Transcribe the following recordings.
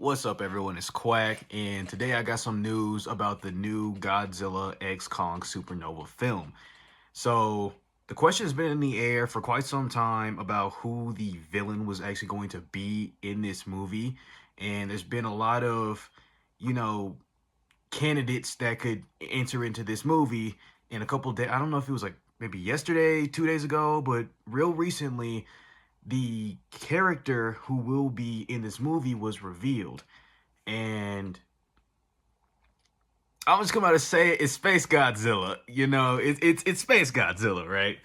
What's up, everyone? It's Quack, and today I got some news about the new Godzilla X Kong Supernova film. So, the question has been in the air for quite some time about who the villain was actually going to be in this movie, and there's been a lot of, you know, candidates that could enter into this movie in a couple days. I don't know if it was like maybe yesterday, 2 days ago, but real recently the character who will be in this movie was revealed. And I'm just gonna say it's Space Godzilla. It's Space Godzilla, right?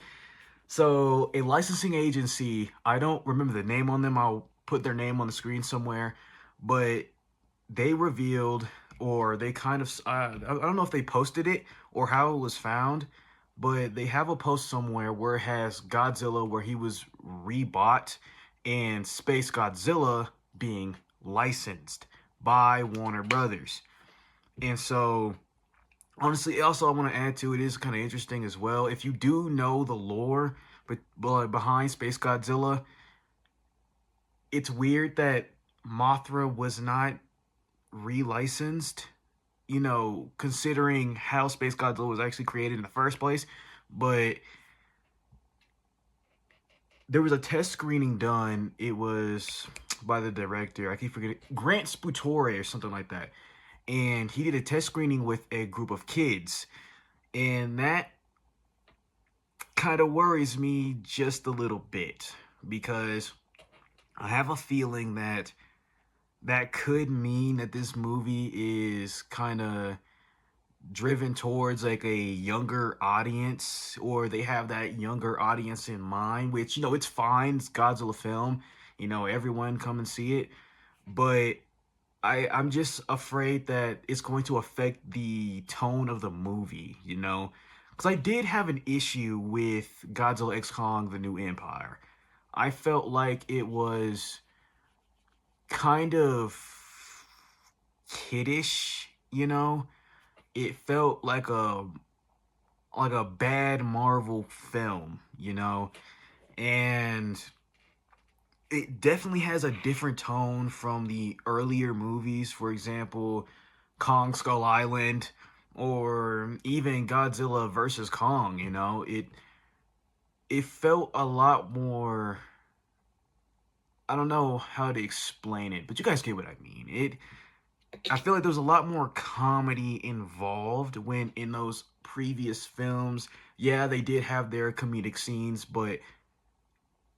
So a licensing agency, I don't remember the name on them. I'll put their name on the screen somewhere, but they revealed, or they kind of, I don't know if they posted it or how it was found, but they have a post somewhere where it has Godzilla, where he was rebought, and Space Godzilla being licensed by Warner Brothers. And so, honestly, also I want to add to it is kind of interesting as well. If you do know the lore, but behind Space Godzilla, it's weird that Mothra was not relicensed, considering how Space Godzilla was actually created in the first place. But there was a test screening done. It was by the director. I keep forgetting, Grant Sputore or something like that. And he did a test screening with a group of kids. And that kind of worries me just a little bit, because I have a feeling that that could mean that this movie is kind of driven towards like a younger audience, or they have that younger audience in mind, which, it's fine. It's Godzilla film, everyone come and see it. But I'm just afraid that it's going to affect the tone of the movie, because I did have an issue with Godzilla X Kong: The New Empire. I felt like it was kind of kiddish, It felt like a bad Marvel film, and it definitely has a different tone from the earlier movies. For example, Kong Skull Island, or even Godzilla versus Kong. It felt a lot more. I don't know how to explain it, but you guys get what I mean. I feel like there was a lot more comedy involved when in those previous films. Yeah, they did have their comedic scenes, but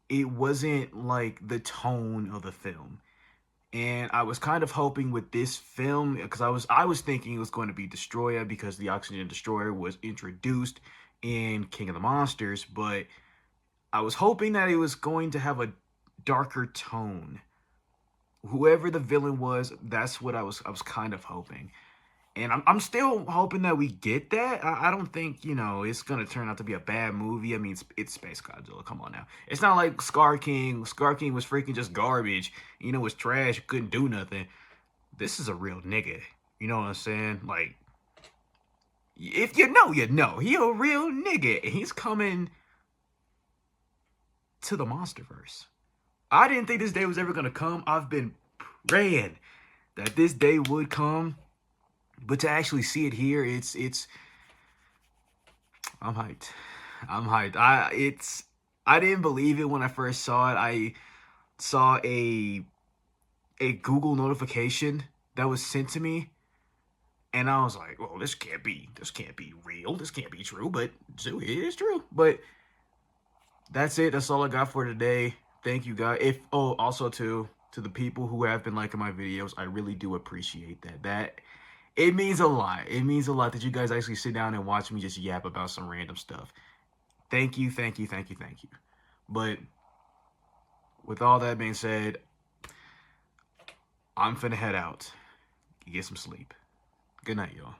it wasn't like the tone of the film. And I was kind of hoping with this film, because I was thinking it was going to be Destroyer, because the Oxygen Destroyer was introduced in King of the Monsters, but I was hoping that it was going to have a darker tone. Whoever the villain was, that's what I was kind of hoping. And I'm still hoping that we get that. I don't think, it's going to turn out to be a bad movie. I mean, it's Space Godzilla. Come on now. It's not like Scar King. Scar King was freaking just garbage. Was trash. Couldn't do nothing. This is a real nigga. You know what I'm saying? Like, if you know, you know. He a real nigga. And he's coming to the Monsterverse. I didn't think this day was ever going to come. I've been praying that this day would come. But to actually see it here, it's I'm hyped. I'm hyped. I didn't believe it when I first saw it. I saw a Google notification that was sent to me, and I was like, "Well, this can't be real. This can't be true." But so it is true. But that's it. That's all I got for today. Thank you, guys. Also to the people who have been liking my videos, I really do appreciate that. It means a lot. It means a lot that you guys actually sit down and watch me just yap about some random stuff. Thank you, thank you, thank you, thank you. But with all that being said, I'm finna head out. Get some sleep. Good night, y'all.